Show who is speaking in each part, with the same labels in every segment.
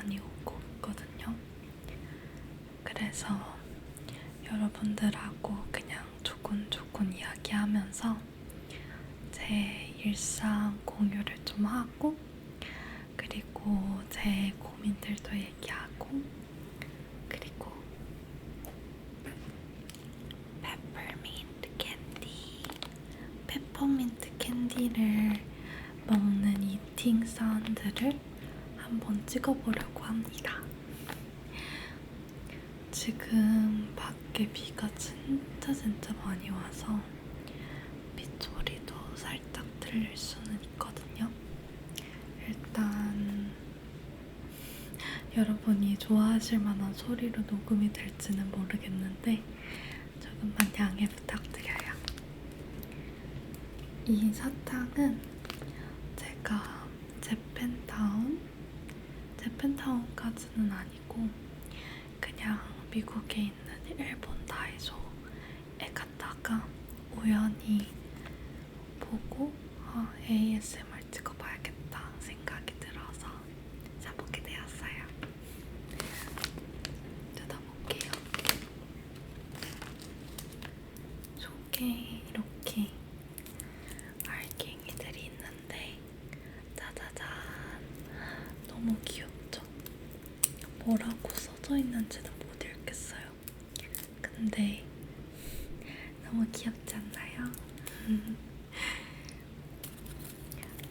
Speaker 1: 많이 오고 있거든요. 그래서 여러분들하고 그냥 조곤조곤 이야기하면서 제 일상 공유를 좀 하고, 그리고 제 고민들도 얘기하고, 그리고 페퍼민트 캔디를 먹는 이팅 사운드를 한번 찍어보려고 합니다. 지금 밖에 비가 진짜 많이 와서 빗소리도 살짝 들릴 수는 있거든요. 일단 여러분이 좋아하실 만한 소리로 녹음이 될지는 모르겠는데 조금만 양해 부탁드려요. 이 사탕은 제가 재팬타운까지는 아니고 그냥 미국에 있는 일본 다이소에 갔다가 우연히 보고 ASMR 찍어봐야겠다 생각이 들어서 사보게 되었어요. 뜯어볼게요. 속에 이렇게 알갱이들이 있는데 짜자잔, 너무 귀엽죠? 뭐라고 써져 있는지는 못 읽겠어요. 근데 너무 귀엽지 않나요?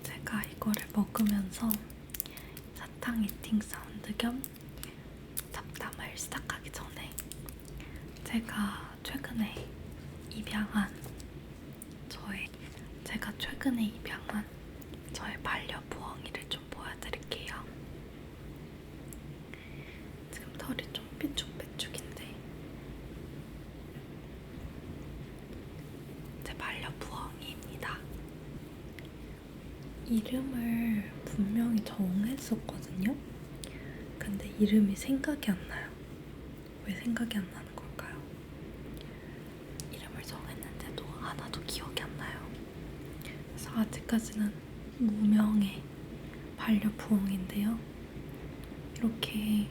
Speaker 1: 제가 이거를 먹으면서 사탕 이팅 사운드 겸 잡담을 시작하기 전에 제가 최근에 입양한 저의 반려부엉이를 좀 보여드릴게요. 지금 털이 좀 삐죽삐죽인데 제 반려부엉이입니다. 이름을 분명히 정했었거든요. 근데 이름이 생각이 안 나요. 왜 생각이 안 나는 걸까요? 이름을 정했는데도 하나도 기억이 안 나요. 그래서 아직까지는 무명의 반려부엉인데요. 이렇게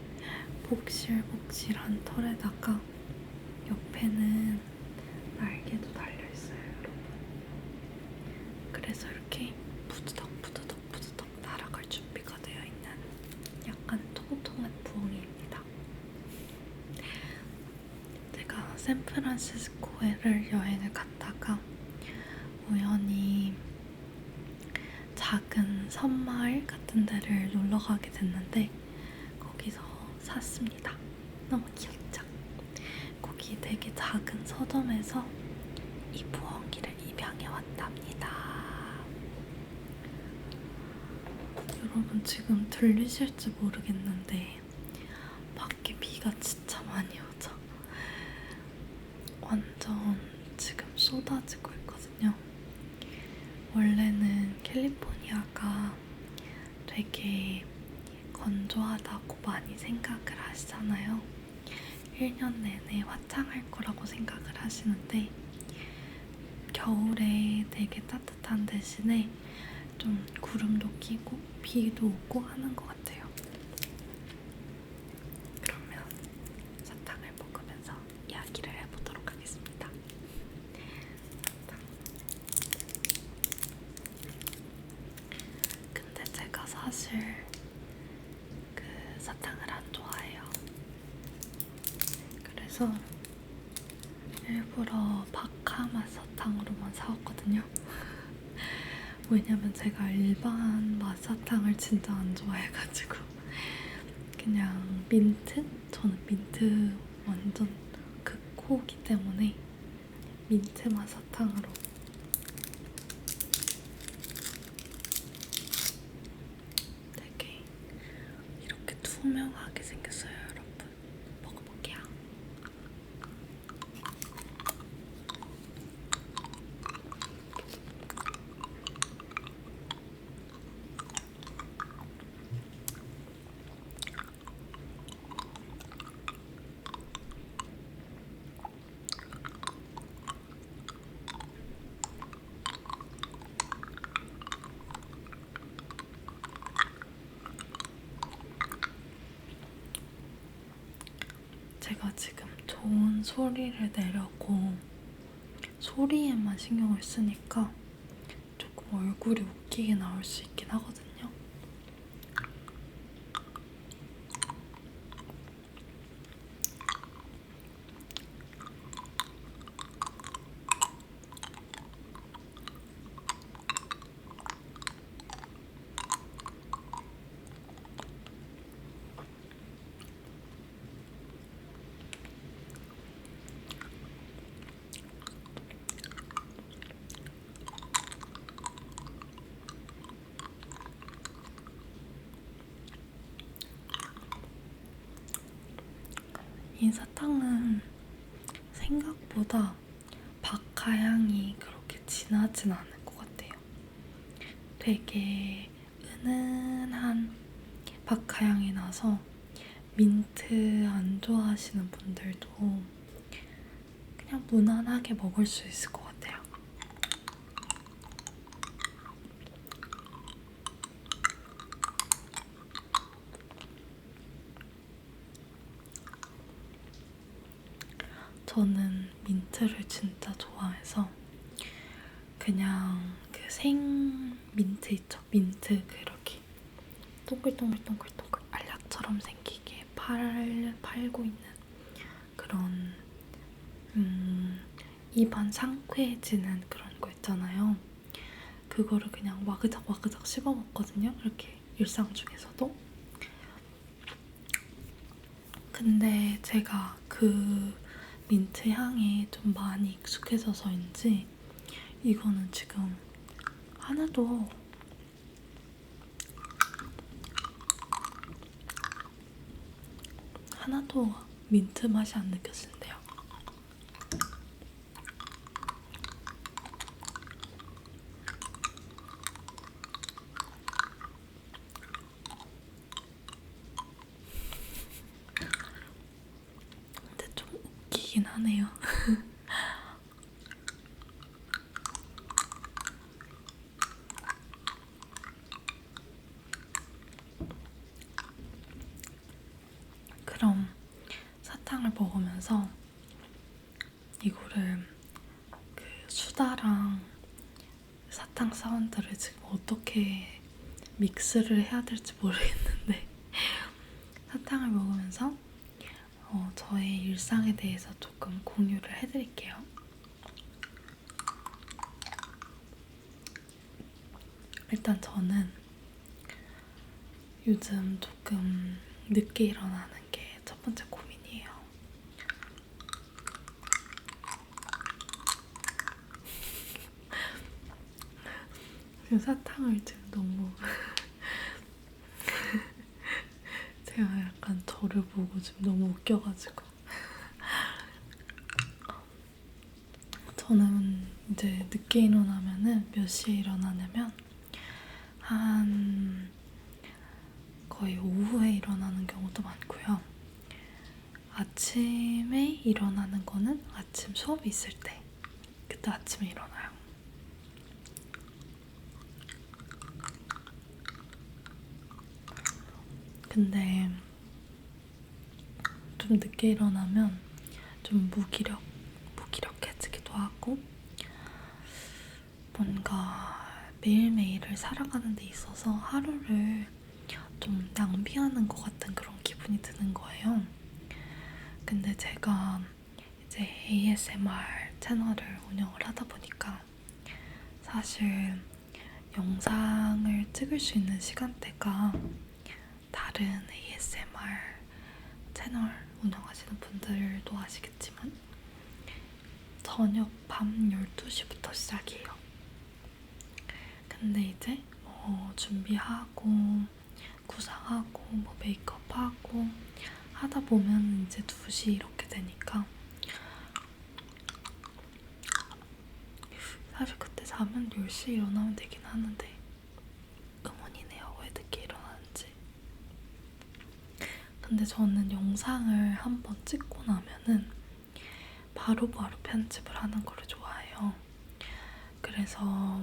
Speaker 1: 복실복실한 털에다가 옆에는 날개도 달려있어요, 여러분. 그래서 이렇게 부드덕 날아갈 준비가 되어 있는 약간 통통한 부엉이입니다. 제가 샌프란시스코를 여행을 갔다가 우연히 작은 섬마을 같은 데를 놀러 가게 됐는데 거기서 샀습니다. 너무 귀엽죠? 거기 되게 작은 서점에서 이 부엉이를 입양해 왔답니다. 여러분 지금 들리실지 모르겠는데 밖에 비가 진짜 많이 오죠? 완전 지금 쏟아지고 있거든요. 원래는 캘리포니아가 되게 건조하다고 많이 생각을 하시잖아요. 1년 내내 화창할 거라고 생각을 하시는데 겨울에 되게 따뜻한 대신에 좀 구름도 끼고 비도 오고 하는 것 같아요. 그러면 사탕을 먹으면서 이야기를 해보도록 하겠습니다. 근데 제가 사실 그 사탕을 안 좋아해요. 그래서 일부러 바카맛 사탕으로만 사왔거든요. 왜냐면 제가 일반 맛사탕을 진짜 안 좋아해가지고 그냥 민트? 저는 민트 완전 극호기 때문에 민트 맛사탕으로 되게 이렇게 투명하게 생겼어요, 여러분. 먹어볼게요. 제가 지금 좋은 소리를 내려고 소리에만 신경을 쓰니까 조금 얼굴이 웃기게 나올 수 있긴 하거든요. 이 사탕은 생각보다 박하향이 그렇게 진하진 않을 것 같아요. 되게 은은한 박하향이 나서 민트 안 좋아하시는 분들도 그냥 무난하게 먹을 수 있을 것 같아요. 저는 민트를 진짜 좋아해서 그냥 그 생 민트 있죠? 민트 그렇게 동글동글동글동글 알약처럼 생기게 팔고 있는 그런 입안 상쾌해지는 그런 거 있잖아요. 그거를 그냥 와그작 씹어 먹거든요. 이렇게 일상 중에서도. 근데 제가 그 민트 향에 좀 많이 익숙해져서인지 이거는 지금 하나도 민트 맛이 안 느껴진대요. 근데 좀 웃기긴 하네요. 그럼 사탕을 먹으면서 이거를 그 수다랑 사탕 사운드를 지금 어떻게 믹스를 해야 될지 모르겠는데 사탕을 먹으면서 저의 일상에 대해서 조금 공유를 해드릴게요. 일단 저는 요즘 조금 늦게 일어나는 게 첫 번째 고민이에요. 지금 사탕을 지금 너무 제가 약간 저를 보고 지금 너무 웃겨가지고 저는 이제 늦게 일어나면은 몇 시에 일어나냐면 한 거의 오후에 일어나는 경우도 많고요. 아침에 일어나는 거는 아침 수업이 있을 때 그때 아침에 일어나요. 근데 좀 늦게 일어나면 좀 무기력해지기도 하고 뭔가 매일매일을 살아가는 데 있어서 하루를 좀 낭비하는 것 같은 그런 기분이 드는 거예요. 근데 제가 이제 ASMR 채널을 운영을 하다 보니까 사실 영상을 찍을 수 있는 시간대가 다른 ASMR 채널 운영하시는 분들도 아시겠지만 저녁 밤 12시부터 시작이에요. 근데 이제 준비하고 구상하고 뭐 메이크업하고 하다 보면 이제 2시 이렇게 되니까 사실 그때 자면 10시에 일어나면 되긴 하는데 의문이네요. 왜 늦게 일어나는지. 근데 저는 영상을 한번 찍고 나면은 바로바로 편집을 하는 거를 좋아해요. 그래서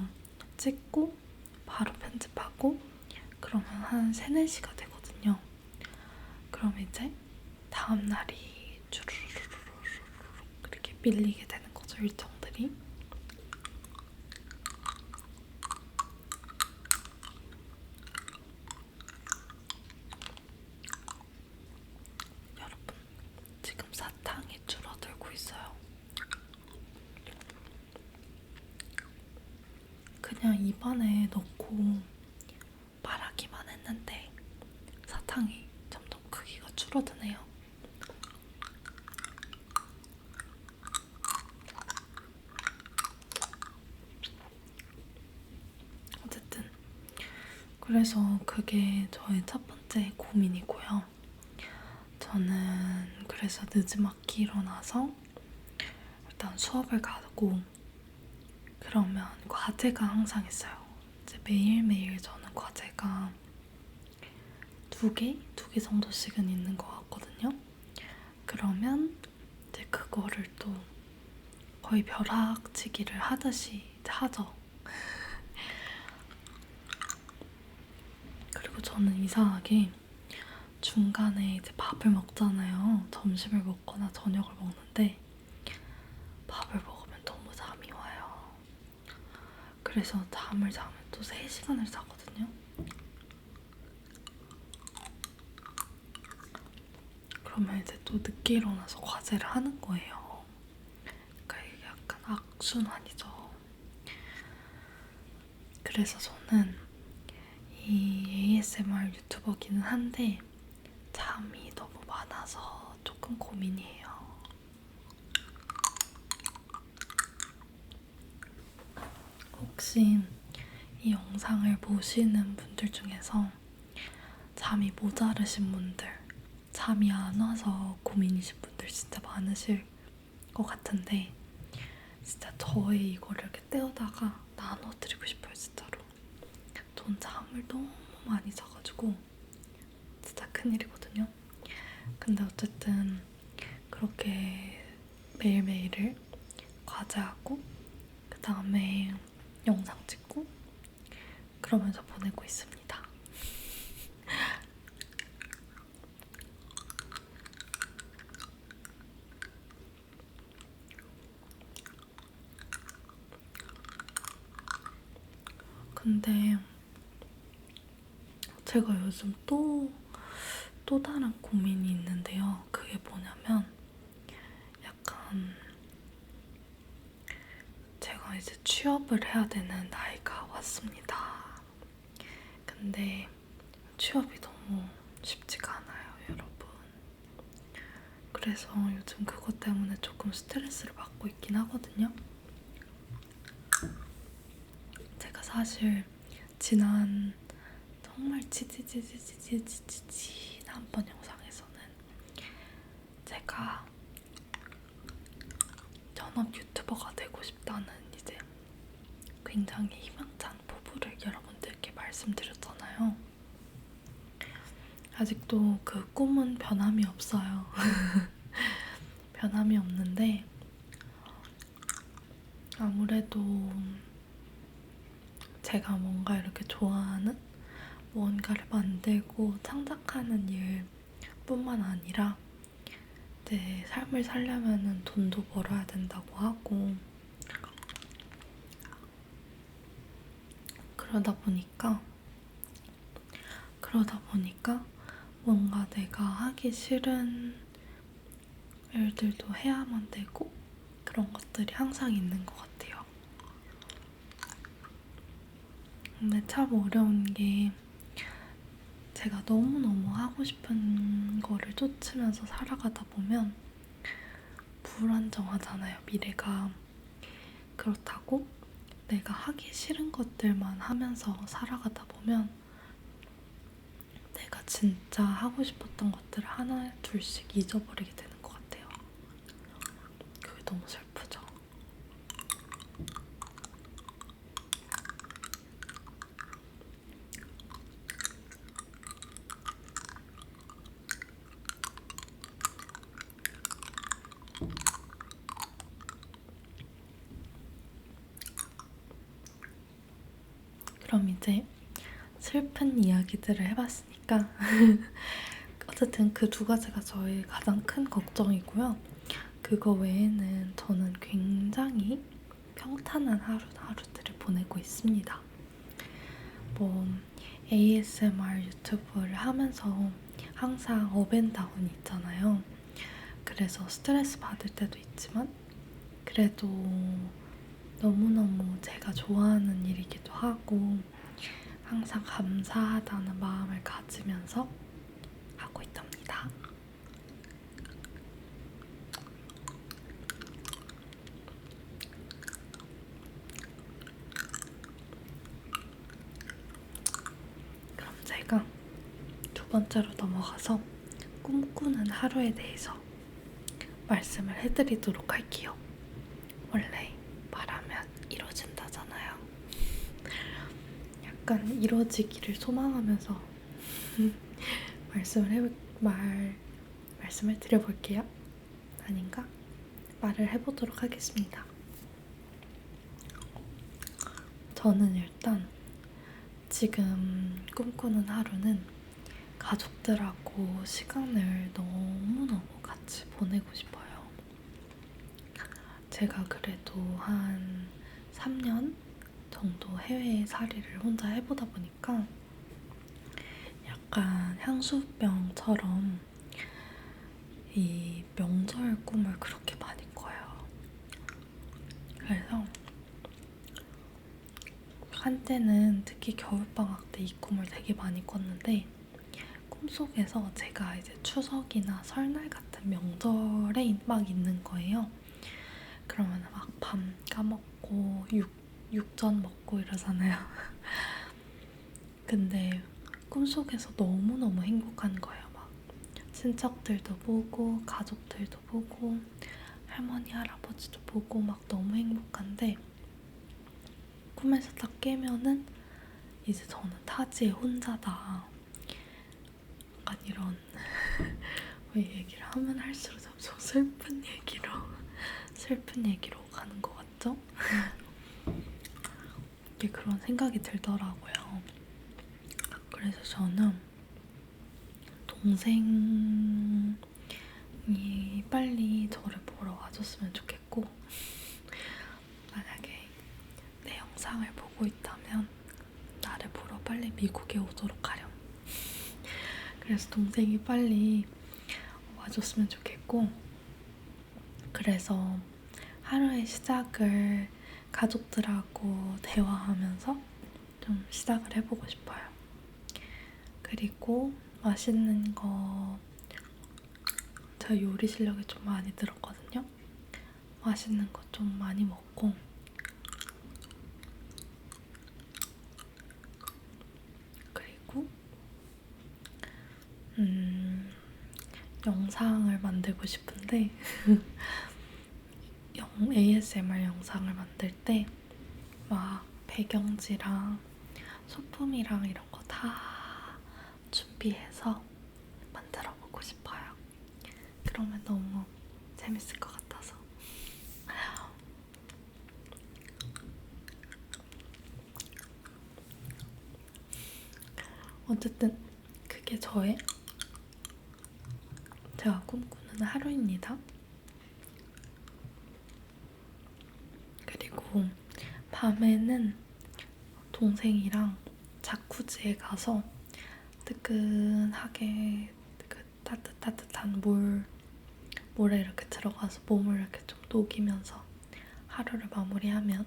Speaker 1: 찍고 바로 편집하고 그러면 한 3, 4시가 되거든요. 그럼 이제 다음 날이 주로 밀리게 되는 거죠, 일정들이. 여러분, 지금 사탕이 줄어들고 있어요. 그냥 입안에 넣고 말하기만 했는데 사탕이 점점 크기가 줄어드네요. 어쨌든 그래서 그게 저의 첫 번째 고민이고요. 저는 그래서 늦지막히 일어나서 일단 수업을 가고 그러면 과제가 항상 있어요. 이제 매일매일 저는 과제가 두 개 정도씩은 있는 것 같거든요. 그러면 이제 그거를 또 거의 벼락치기를 하듯이 하죠. 그리고 저는 이상하게 중간에 이제 밥을 먹잖아요. 점심을 먹거나 저녁을 먹는데 밥을 먹으면 너무 잠이 와요. 그래서 잠을 자면 또 3시간을 자거든요. 그러면 이제 또 늦게 일어나서 과제를 하는 거예요. 그러니까 이게 약간 악순환이죠. 그래서 저는 이 ASMR 유튜버기는 한데 잠이 너무 많아서 조금 고민이에요. 혹시 이 영상을 보시는 분들 중에서 잠이 모자르신 분들, 잠이 안 와서 고민이신 분들 진짜 많으실 것 같은데 진짜 저의 이거를 이렇게 떼어다가 나눠드리고 싶어요, 진짜로. 전 잠을 너무 많이 자가지고 진짜 큰일이거든요. 근데 어쨌든 그렇게 매일매일을 과제하고 그 다음에 영상 찍고 그러면서 보내고 있습니다. 근데 제가 요즘 또 다른 고민이 있는데요. 그게 뭐냐면 약간 제가 이제 취업을 해야 되는 나이가 왔습니다. 근데 취업이 너무 쉽지가 않아요, 여러분. 그래서 요즘 그것 때문에 조금 스트레스를 받고 있긴 하거든요. 제가 사실 지난 정말 지난번 영상에서는 제가 전업 유튜버가 되고 싶다는 이제 굉장히 희망찬 포부를 여러분들께 말씀드렸잖아요. 아직도 그 꿈은 변함이 없어요. 변함이 없는데 아무래도 제가 뭔가 이렇게 좋아하는 무언가를 만들고 창작하는 일뿐만 아니라 내 삶을 살려면 돈도 벌어야 된다고 하고 그러다 보니까 뭔가 내가 하기 싫은 일들도 해야만 되고 그런 것들이 항상 있는 것 같아요. 근데 참 어려운 게 제가 너무너무 하고 싶은 거를 쫓으면서 살아가다 보면 불안정하잖아요, 미래가. 그렇다고 내가 하기 싫은 것들만 하면서 살아가다 보면 내가 진짜 하고 싶었던 것들을 하나 둘씩 잊어버리게 되는 것 같아요. 그게 너무 슬프죠. 그럼 이제 슬픈 이야기들을 해봤으니까 어쨌든 그 두 가지가 저의 가장 큰 걱정이고요. 그거 외에는 저는 굉장히 평탄한 하루들을 보내고 있습니다. 뭐 ASMR 유튜브를 하면서 항상 업앤다운이 있잖아요. 그래서 스트레스 받을 때도 있지만 그래도 너무너무 제가 좋아하는 일이기도 하고 항상 감사하다는 마음을 가지면서 하고 있답니다. 그럼 제가 두 번째로 넘어가서 꿈꾸는 하루에 대해서 말씀을 해드리도록 할게요. 원래 말하면 이루어진다잖아요. 약간 이루어지기를 소망하면서 말씀을 드려볼게요. 아닌가? 말을 해보도록 하겠습니다. 저는 일단 지금 꿈꾸는 하루는 가족들하고 시간을 너무너무 같이 보내고 싶어요. 제가 그래도 한 3년 정도 해외 살이를 혼자 해보다 보니까 약간 향수병처럼 이 명절 꿈을 그렇게 많이 꿔요. 그래서 한때는 특히 겨울방학 때 이 꿈을 되게 많이 꿨는데 꿈속에서 제가 이제 추석이나 설날 같은 명절에 막 있는 거예요. 그러면 막 밤 까먹고 육전 먹고 이러잖아요. 근데 꿈속에서 너무너무 행복한 거예요. 막 친척들도 보고 가족들도 보고 할머니 할아버지도 보고 막 너무 행복한데 꿈에서 딱 깨면은 이제 저는 타지에 혼자다. 약간 이런 왜 얘기를 하면 할수록 점점 슬픈 얘기로 가는 것 같죠? 이게 그런 생각이 들더라고요. 그래서 저는 동생이 빨리 저를 보러 와줬으면 좋겠고 만약에 내 영상을 보고 있다면 나를 보러 빨리 미국에 오도록 하렴. 그래서 동생이 빨리 와줬으면 좋겠고 그래서 하루의 시작을 가족들하고 대화하면서 좀 시작을 해보고 싶어요. 그리고 맛있는 거 제가 요리 실력이 좀 많이 늘었거든요. 맛있는 거 좀 많이 먹고 그리고 영상을 만들고 싶은데 ASMR 영상을 만들 때 막 배경지랑 소품이랑 이런 거 다 준비해서 만들어보고 싶어요. 그러면 너무 재밌을 것 같아서. 어쨌든 그게 제가 꿈꾸는 하루입니다. 그리고 밤에는 동생이랑 자쿠지에 가서 뜨끈하게 그 따뜻한 물에 이렇게 들어가서 몸을 이렇게 좀 녹이면서 하루를 마무리하면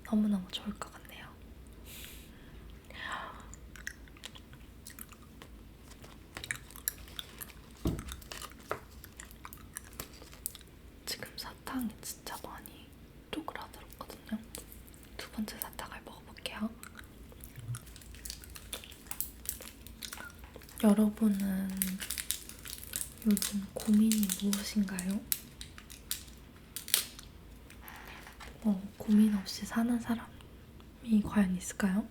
Speaker 1: 너무너무 좋을 것 같네요. 지금 사탕이 진짜 많이 쪼그라들었거든요. 두 번째 사탕을 먹어볼게요. 여러분은 요즘 고민이 무엇인가요? 고민 없이 사는 사람이 과연 있을까요?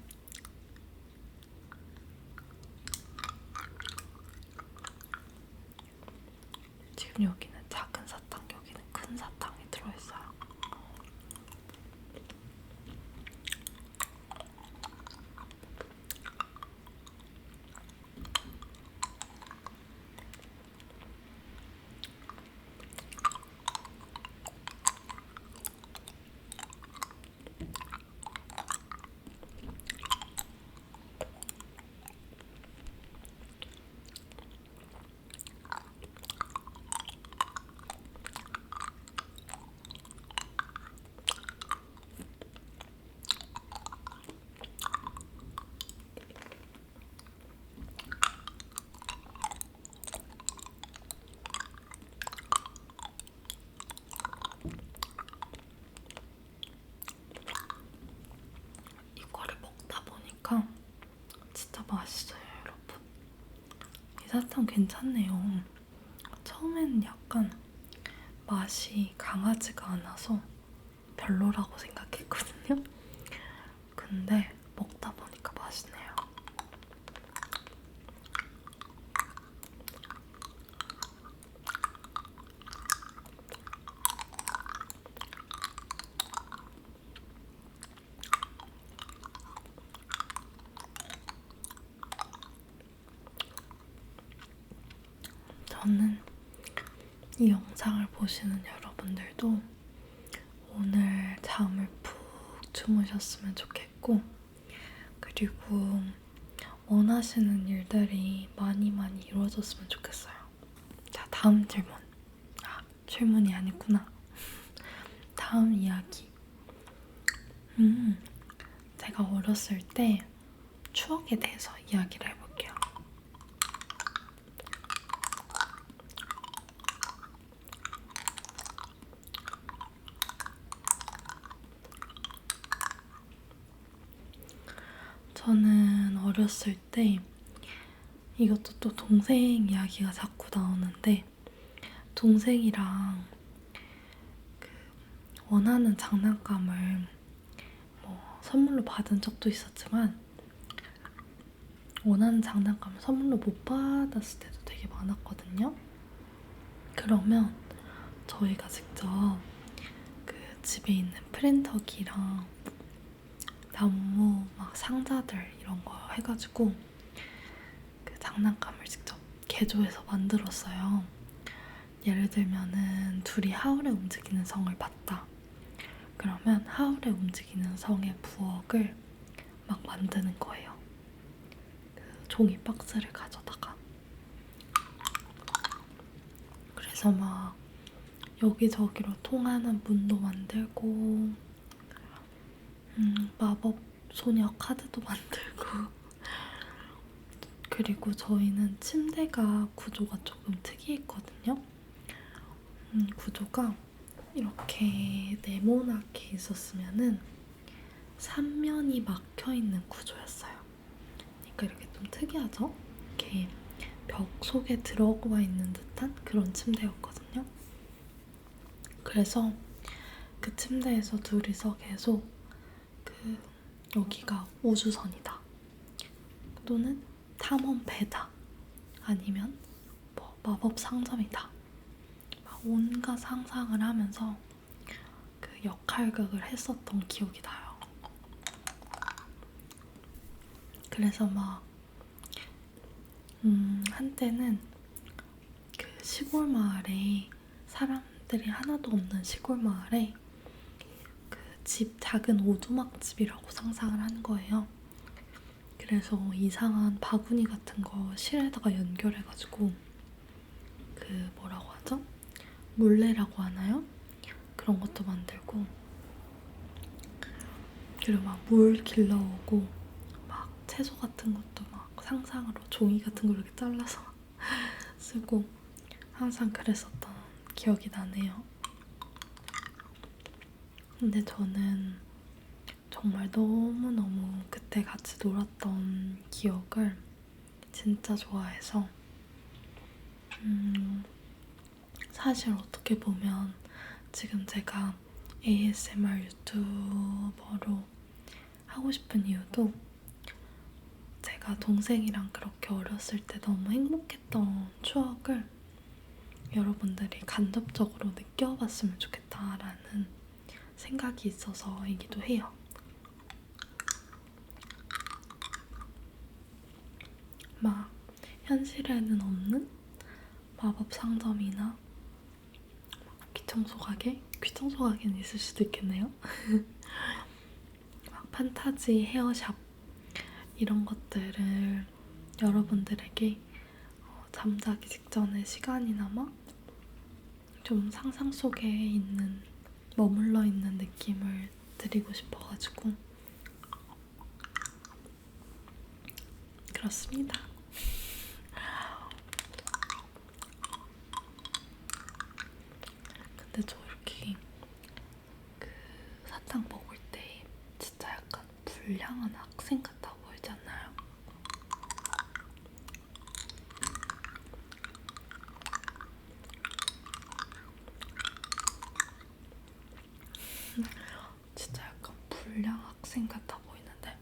Speaker 1: 지금 여기는 작은 사탕, 여기는 큰 사탕이 들어있어요. 이 사탕 괜찮네요. 처음에는 약간 맛이 강하지가 않아서 별로라고 생각했거든요. 근데 먹다 보니까 맛있네요. 저는 이 영상을 보시는 여러분들도 오늘 잠을 푹 주무셨으면 좋겠고, 그리고 원하시는 일들이 많이 이루어졌으면 좋겠어요. 자, 다음 질문. 질문이 아니구나. 다음 이야기. 제가 어렸을 때 추억에 대해서 이야기를 해볼게요. 저는 어렸을 때, 이것도 또 동생 이야기가 자꾸 나오는데, 동생이랑 원하는 장난감을 선물로 받은 적도 있었지만, 원하는 장난감을 선물로 못 받았을 때도 되게 많았거든요. 그러면 저희가 직접 그 집에 있는 프린터기랑 나무 상자들 이런 거 해가지고 그 장난감을 직접 개조해서 만들었어요. 예를 들면은 둘이 하울의 움직이는 성을 봤다. 그러면 하울의 움직이는 성의 부엌을 막 만드는 거예요. 그 종이 박스를 가져다가. 그래서 막 여기저기로 통하는 문도 만들고, 마법 소녀 카드도 만들고. 그리고 저희는 침대가 구조가 조금 특이했거든요. 구조가 이렇게 네모나게 있었으면은 3면이 막혀있는 구조였어요. 그러니까 이렇게 좀 특이하죠? 이렇게 벽 속에 들어가 있는 듯한 그런 침대였거든요. 그래서 그 침대에서 둘이서 계속 여기가 우주선이다, 또는 탐험 배다, 아니면 마법 상점이다, 온갖 상상을 하면서 그 역할극을 했었던 기억이 나요. 그래서 한때는 그 시골 마을에, 사람들이 하나도 없는 시골 마을에 그 집, 작은 오두막집이라고 상상을 한 거예요. 그래서 이상한 바구니 같은 거 실에다가 연결해가지고 그 뭐라고 하죠? 물레라고 하나요? 그런 것도 만들고, 그리고 물 길러오고, 채소 같은 것도 상상으로 종이 같은 걸 이렇게 잘라서 쓰고, 항상 그랬었던 기억이 나네요. 근데 저는 정말 너무너무 그때 같이 놀았던 기억을 진짜 좋아해서, 사실 어떻게 보면 지금 제가 ASMR 유튜버로 하고 싶은 이유도 제가 동생이랑 그렇게 어렸을 때 너무 행복했던 추억을 여러분들이 간접적으로 느껴봤으면 좋겠다라는 생각이 있어서이기도 해요. 현실에는 없는 마법 상점이나 귀청소 가게? 귀청소 가게는 있을 수도 있겠네요. 판타지 헤어샵, 이런 것들을 여러분들에게 잠자기 직전의 시간이나 좀 상상 속에 있는, 머물러 있는 느낌을 드리고 싶어가지고 그렇습니다. 근데 저 이렇게 그 사탕 먹을 때 진짜 약간 불량한 학생 같아 보이지 않나요? 학생 같아 보이는데.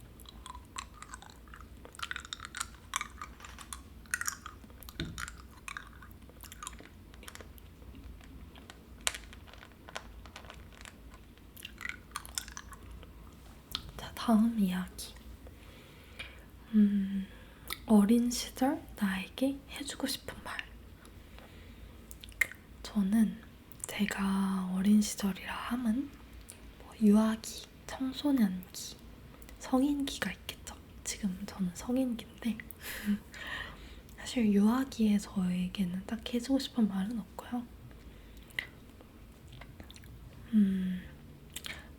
Speaker 1: 자, 다음 이야기. 어린 시절 나에게 해주고 싶은 말. 저는 제가 어린 시절이라 함은 뭐 유아기, 청소년기, 성인기가 있겠죠. 지금 저는 성인기인데 사실 유아기에 저에게는 딱히 해주고 싶은 말은 없고요.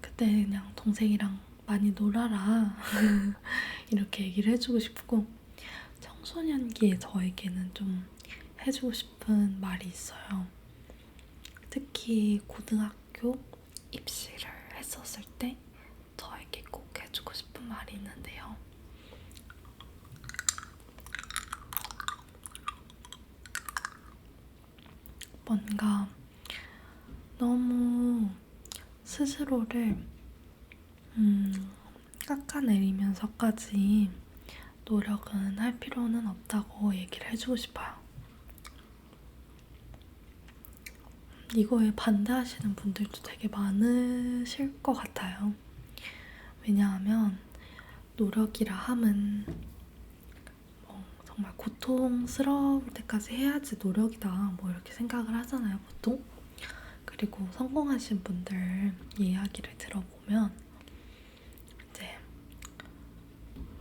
Speaker 1: 그때 그냥 동생이랑 많이 놀아라 이렇게 얘기를 해주고 싶고, 청소년기에 저에게는 좀 해주고 싶은 말이 있어요. 특히 고등학교 입시를 했었을 때 저에게 꼭 해주고 싶은 말이 있는데요. 뭔가 너무 스스로를 깎아내리면서까지 노력은 할 필요는 없다고 얘기를 해주고 싶어요. 이거에 반대하시는 분들도 되게 많으실 것 같아요. 왜냐하면 노력이라 함은 정말 고통스러울 때까지 해야지 노력이다 뭐 이렇게 생각을 하잖아요, 보통. 그리고 성공하신 분들 이야기를 들어보면 이제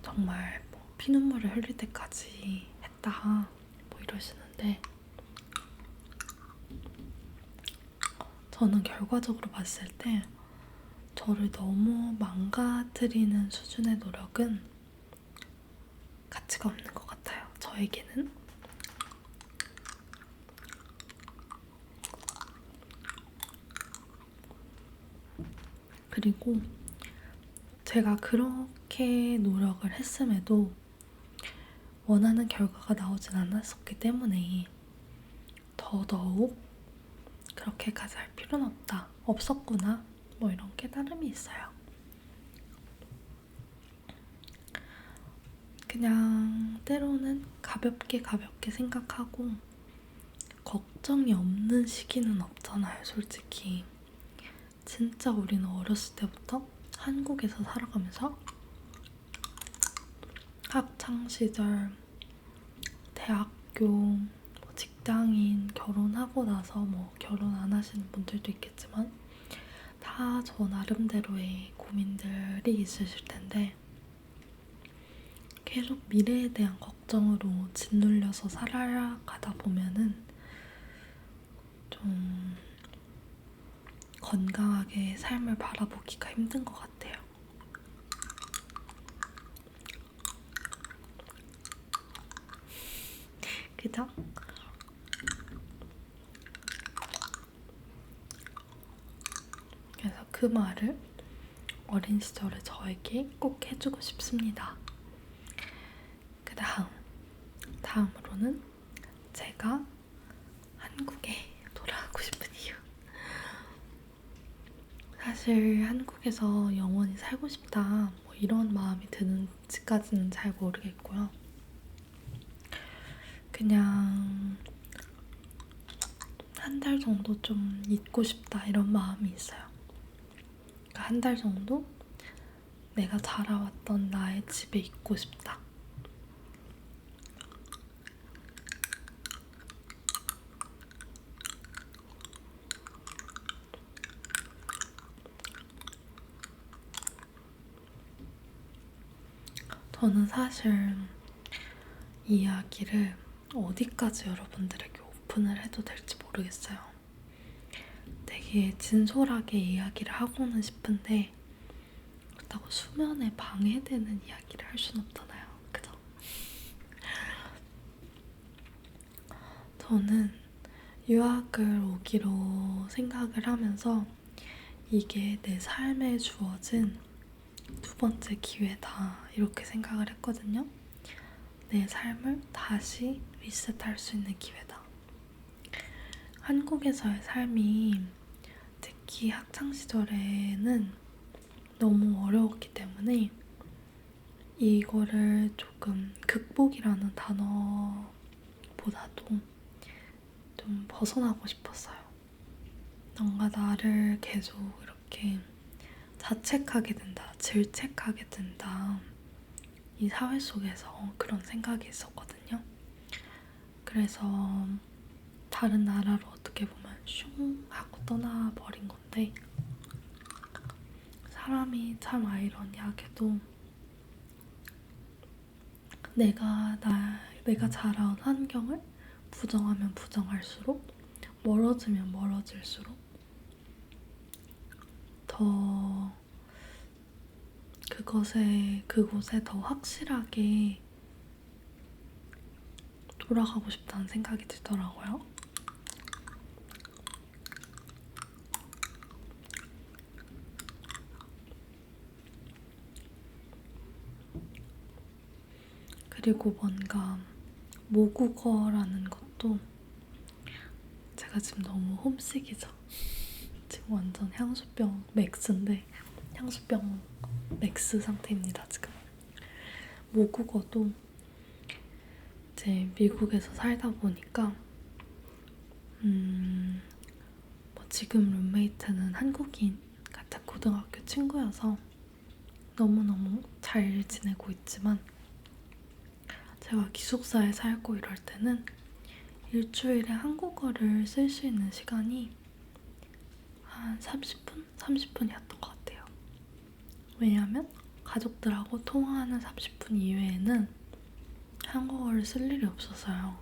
Speaker 1: 정말 뭐 피눈물을 흘릴 때까지 했다 뭐 이러시는데, 저는 결과적으로 봤을 때 저를 너무 망가뜨리는 수준의 노력은 가치가 없는 것 같아요, 저에게는. 그리고 제가 그렇게 노력을 했음에도 원하는 결과가 나오진 않았었기 때문에 더더욱 그렇게까지 할 필요는 없었구나 뭐 이런 깨달음이 있어요. 그냥 때로는 가볍게 생각하고 걱정이 없는 시기는 없잖아요, 솔직히. 진짜 우리는 어렸을 때부터 한국에서 살아가면서 학창시절, 대학교, 직장인, 결혼하고 나서 뭐 결혼 안 하시는 분들도 있겠지만 다 저 나름대로의 고민들이 있으실 텐데, 계속 미래에 대한 걱정으로 짓눌려서 살아가다 보면은 좀 건강하게 삶을 바라보기가 힘든 것 같아요. 그죠? 그래서 그 말을 어린 시절에 저에게 꼭 해주고 싶습니다. 다음으로는 제가 한국에 돌아가고 싶은 이유. 사실 한국에서 영원히 살고 싶다 뭐 이런 마음이 드는지까지는 잘 모르겠고요. 그냥 한 달 정도 좀 있고 싶다 이런 마음이 있어요. 그러니까 한 달 정도 내가 자라왔던 나의 집에 있고 싶다. 저는 사실 이 이야기를 어디까지 여러분들에게 오픈을 해도 될지 모르겠어요. 되게 진솔하게 이야기를 하고는 싶은데 그렇다고 수면에 방해되는 이야기를 할 순 없잖아요. 그죠? 저는 유학을 오기로 생각을 하면서 이게 내 삶에 주어진 두 번째 기회다 이렇게 생각을 했거든요. 내 삶을 다시 리셋할 수 있는 기회다. 한국에서의 삶이 특히 학창시절에는 너무 어려웠기 때문에 이거를 조금 극복이라는 단어보다도 좀 벗어나고 싶었어요. 뭔가 나를 계속 이렇게 자책하게 된다, 질책하게 된다. 이 사회 속에서 그런 생각이 있었거든요. 그래서 다른 나라로 어떻게 보면 슝 하고 떠나버린 건데 사람이 참 아이러니하게도 내가 자라온 환경을 부정하면 부정할수록 멀어지면 멀어질수록 더 그곳에 더 확실하게 돌아가고 싶다는 생각이 들더라고요. 그리고 뭔가 모국어라는 것도 제가 지금 너무 홈식이죠. 지금 완전 향수병 맥스인데 향수병 맥스 상태입니다, 지금. 모국어도 이제 미국에서 살다 보니까 뭐 지금 룸메이트는 한국인 같은 고등학교 친구여서 너무너무 잘 지내고 있지만 제가 기숙사에 살고 이럴 때는 일주일에 한국어를 쓸 수 있는 시간이 한 30분? 30분이었던 것 같아요. 왜냐하면 가족들하고 통화하는 30분 이외에는 한국어를 쓸 일이 없어서요.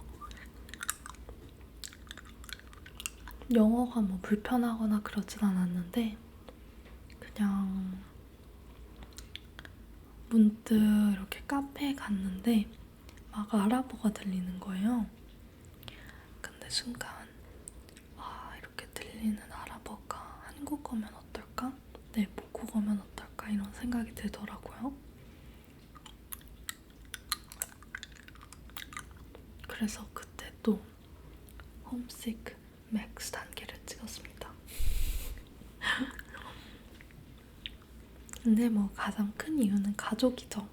Speaker 1: 영어가 뭐 불편하거나 그러진 않았는데 그냥 문득 이렇게 카페에 갔는데 막 아랍어가 들리는 거예요. 근데 순간 이렇게 들리는 아랍어가 한국어면 어떨까? 내 모국어면 어떨까? 이런 생각이 들더라고요. 그래서 그때 또 홈식 맥스 단계를 찍었습니다. 근데 뭐 가장 큰 이유는 가족이죠.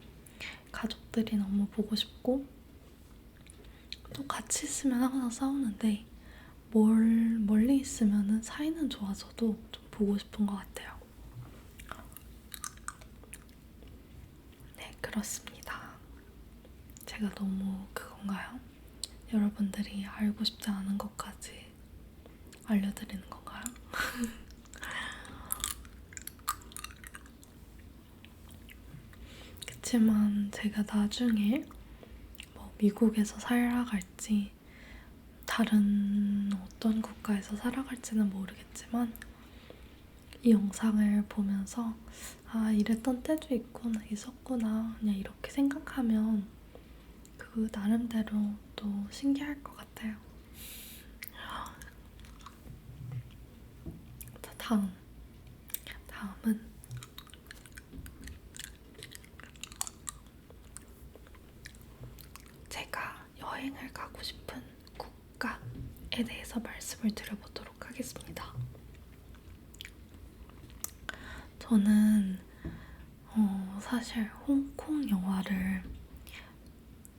Speaker 1: 가족들이 너무 보고 싶고 또 같이 있으면 항상 싸우는데 멀리 있으면 사이는 좋아져도 좀 보고 싶은 것 같아요. 네, 그렇습니다. 제가 너무 그건가요? 여러분들이 알고 싶지 않은 것까지 알려드리는 건가요? 그치만 제가 나중에 뭐 미국에서 살아갈지 다른 어떤 국가에서 살아갈지는 모르겠지만 이 영상을 보면서 이랬던 때도 있었구나 그냥 이렇게 생각하면 그 나름대로 또 신기할 것 같아요. 자, 다음은 제가 여행을 가고 싶은 국가에 대해서 말씀을 드려보도록 하겠습니다. 저는 사실 홍콩 영화를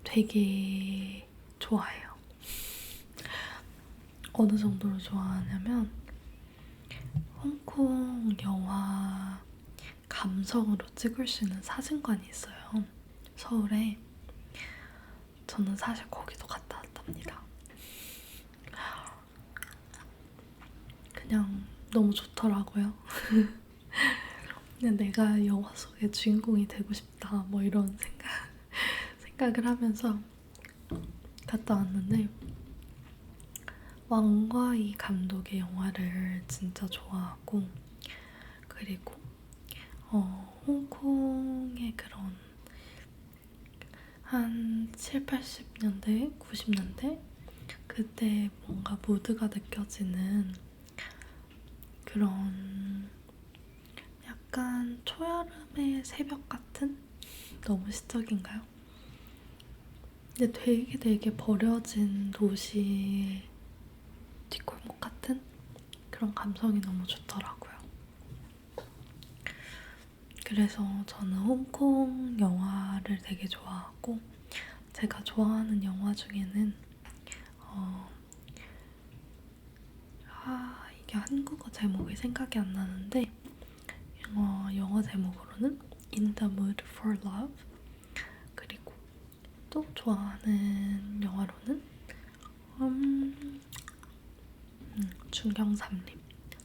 Speaker 1: 되게 좋아해요. 어느 정도로 좋아하냐면 홍콩 영화 감성으로 찍을 수 있는 사진관이 있어요. 서울에. 저는 사실 거기도 갔다 왔답니다. 그냥 너무 좋더라고요. 그냥 내가 영화 속의 주인공이 되고 싶다 뭐 이런 생각을 하면서 갔다 왔는데 왕과이 감독의 영화를 진짜 좋아하고 그리고 홍콩의 그런 한 7, 80년대, 90년대 그때 뭔가 무드가 느껴지는 그런 약간 초여름의 새벽 같은? 너무 시적인가요? 근데 되게 버려진 도시의 뒷골목 같은 그런 감성이 너무 좋더라고요. 그래서 저는 홍콩 영화를 되게 좋아하고 제가 좋아하는 영화 중에는 이게 한국어 제목이 생각이 안 나는데 영어 제목으로는 In the Mood for Love, 그리고 또 좋아하는 영화로는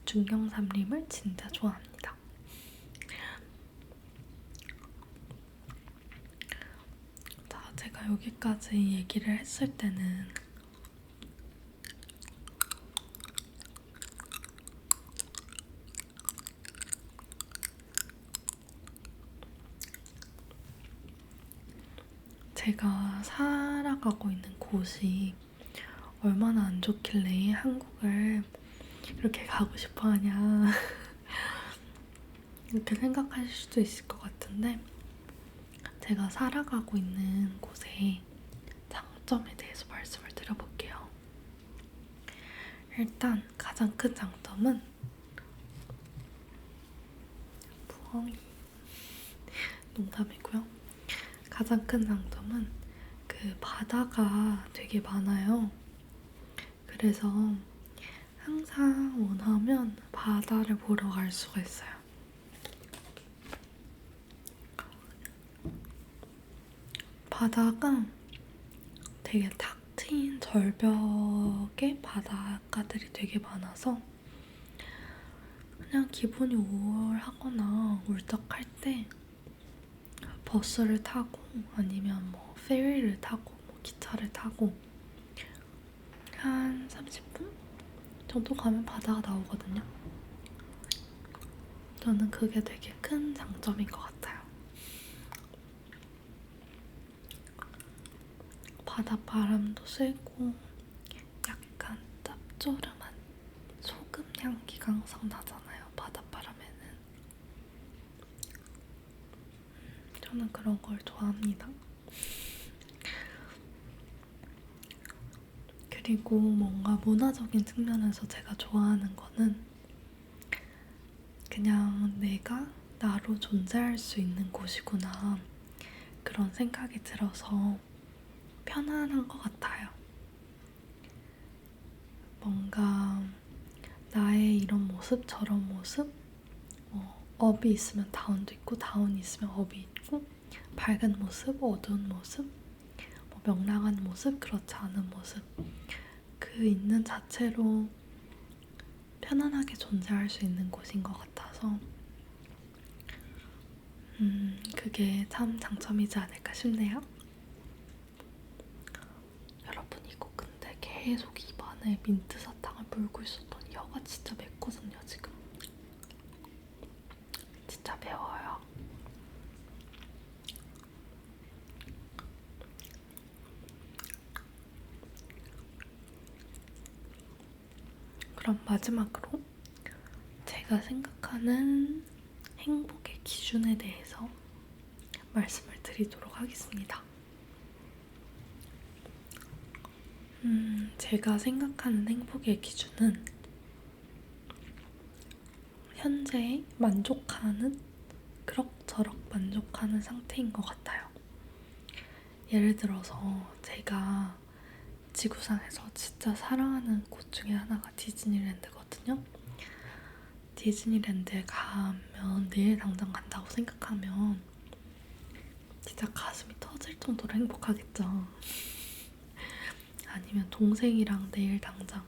Speaker 1: 중경삼림을 진짜 좋아합니다. 자, 제가 여기까지 얘기를 했을 때는 제가 살아가고 있는 곳이 얼마나 안 좋길래 한국을 이렇게 가고 싶어 하냐 이렇게 생각하실 수도 있을 것 같은데, 제가 살아가고 있는 곳의 장점에 대해서 말씀을 드려볼게요. 일단 가장 큰 장점은 농담이고요. 가장 큰 장점은 그 바다가 되게 많아요. 그래서 항상 원하면 바다를 보러 갈 수가 있어요. 바다가 되게 탁 트인 절벽에 바닷가들이 되게 많아서 그냥 기분이 우울하거나 울적할 때 버스를 타고 아니면 뭐 페리를 타고 뭐 기차를 타고 한 30분 정도 가면 바다가 나오거든요. 저는 그게 되게 큰 장점인 것 같아요. 바닷바람도 쐬고 약간 짭조름한 소금 향기가 항상 나잖아요, 바닷바람에는. 저는 그런 걸 좋아합니다. 그리고 뭔가 문화적인 측면에서 제가 좋아하는 거는 그냥 내가 나로 존재할 수 있는 곳이구나, 그런 생각이 들어서 편안한 것 같아요. 뭔가 나의 이런 모습 저런 모습, 업이 있으면 다운도 있고 다운이 있으면 업이 있고, 밝은 모습 어두운 모습, 뭐 명랑한 모습 그렇지 않은 모습, 그 있는 자체로 편안하게 존재할 수 있는 곳인 것 같아서 그게 참 장점이지 않을까 싶네요. 여러분, 이거 근데 계속 입안에 민트 사탕을 물고 있었더니 혀가 진짜 맵거든요, 지금. 진짜 매워요. 그럼 마지막으로 제가 생각하는 행복의 기준에 대해서 말씀을 드리도록 하겠습니다. 제가 생각하는 행복의 기준은 현재 만족하는, 그럭저럭 만족하는 상태인 것 같아요. 예를 들어서 제가 지구상에서 진짜 사랑하는 곳 중에 하나가 디즈니랜드거든요. 디즈니랜드에 가면 내일 당장 간다고 생각하면 진짜 가슴이 터질 정도로 행복하겠죠. 아니면 동생이랑 내일 당장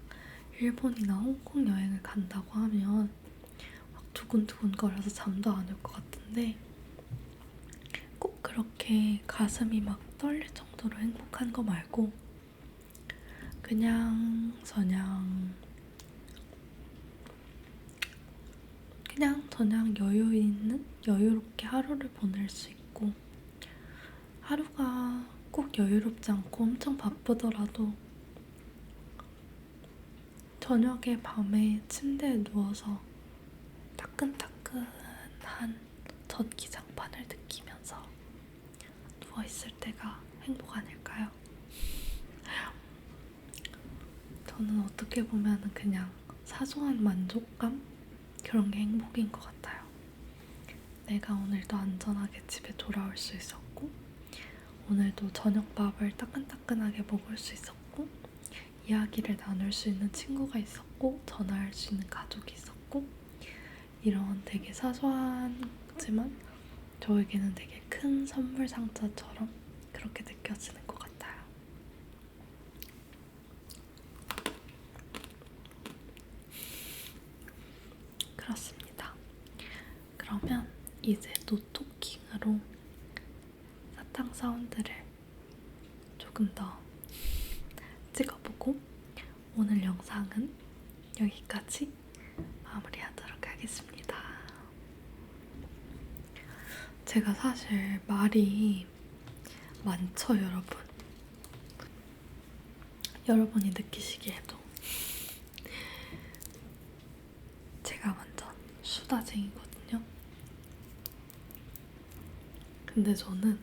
Speaker 1: 일본이나 홍콩 여행을 간다고 하면 막 두근두근 거려서 잠도 안 올 것 같은데, 꼭 그렇게 가슴이 막 떨릴 정도로 행복한 거 말고 그냥 여유롭게 하루를 보낼 수 있고, 하루가 꼭 여유롭지 않고 엄청 바쁘더라도 저녁에 밤에 침대에 누워서 따끈따끈한 전기장판을 느끼면서 누워있을 때가 행복 아닐까요? 저는 어떻게 보면 그냥 사소한 만족감? 그런 게 행복인 것 같아요. 내가 오늘도 안전하게 집에 돌아올 수 있었고, 오늘도 저녁밥을 따끈따끈하게 먹을 수 있었고, 이야기를 나눌 수 있는 친구가 있었고, 전화할 수 있는 가족이 있었고, 이런 되게 사소하지만 저에게는 되게 큰 선물 상자처럼 그렇게 느껴지는 것 같아요. 그렇습니다. 그러면 이제 노토킹으로 사탕 사운드를 조금 더 찍어보고 오늘 영상은 여기까지 마무리하도록 하겠습니다. 제가 사실 말이 많죠, 여러분. 여러분이 느끼시기에도 제가 완전 수다쟁이거든요. 근데 저는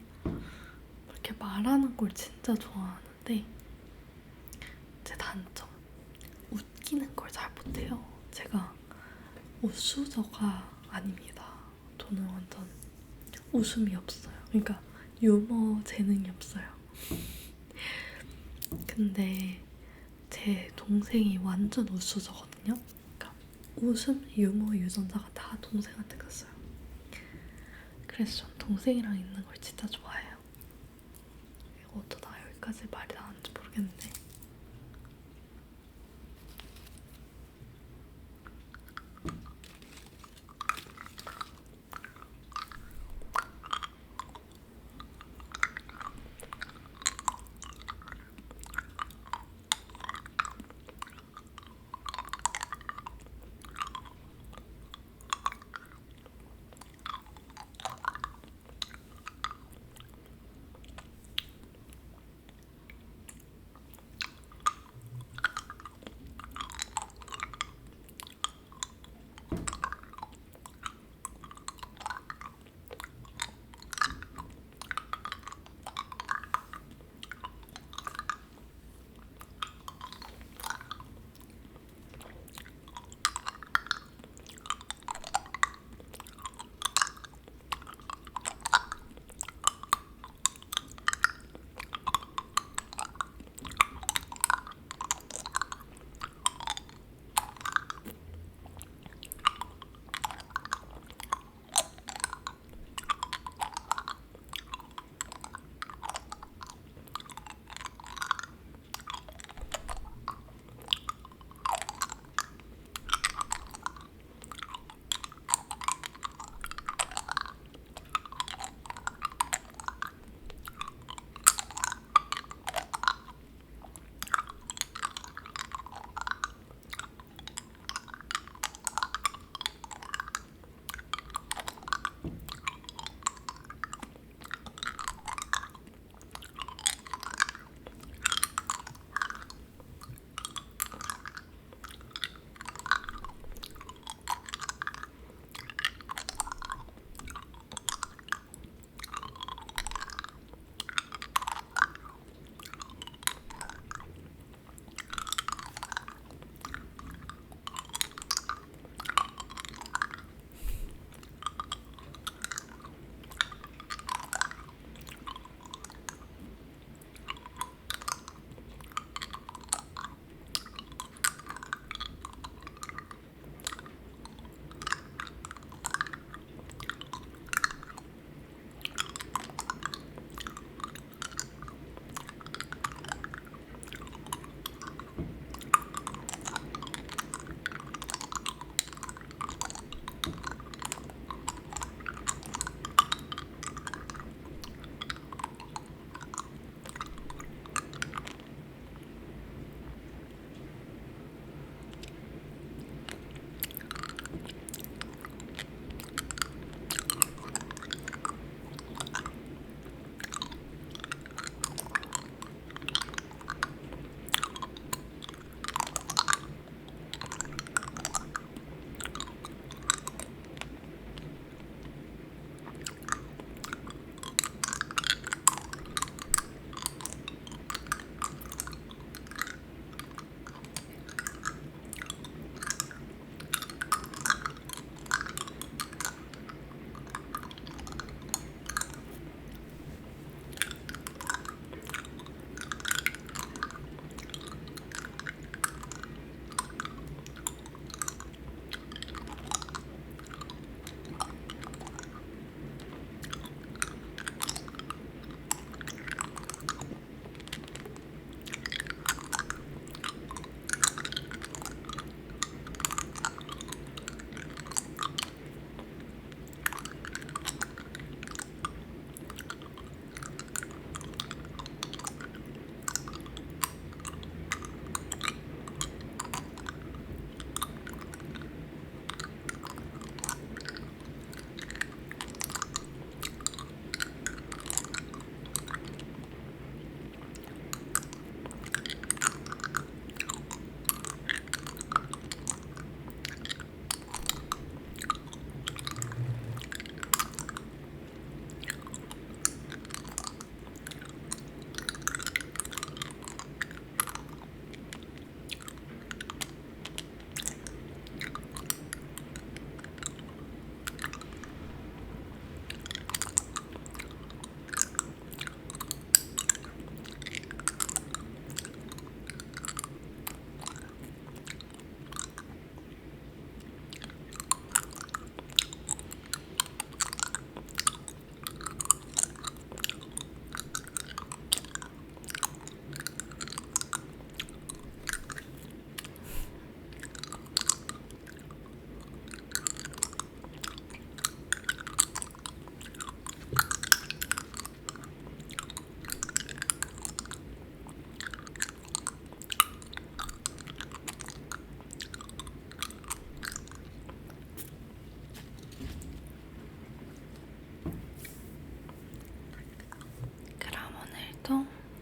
Speaker 1: 이렇게 말하는 걸 진짜 좋아하는데 제 단점, 웃기는 걸 잘 못해요. 제가 웃수저가 아닙니다. 저는 완전 웃음이 없어요. 그러니까 유머 재능이 없어요. 근데 제 동생이 완전 웃수저거든요. 그러니까 웃음, 유머 유전자가 다 동생한테 갔어요. 그래서 전 동생이랑 있는 걸 진짜 좋아해요. 이거 어쩌다 여기까지 말이 나왔는지 모르겠는데.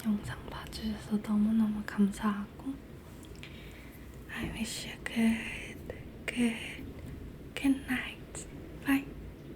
Speaker 1: 영상 봐주셔서 너무너무 감사하고 I wish you good night.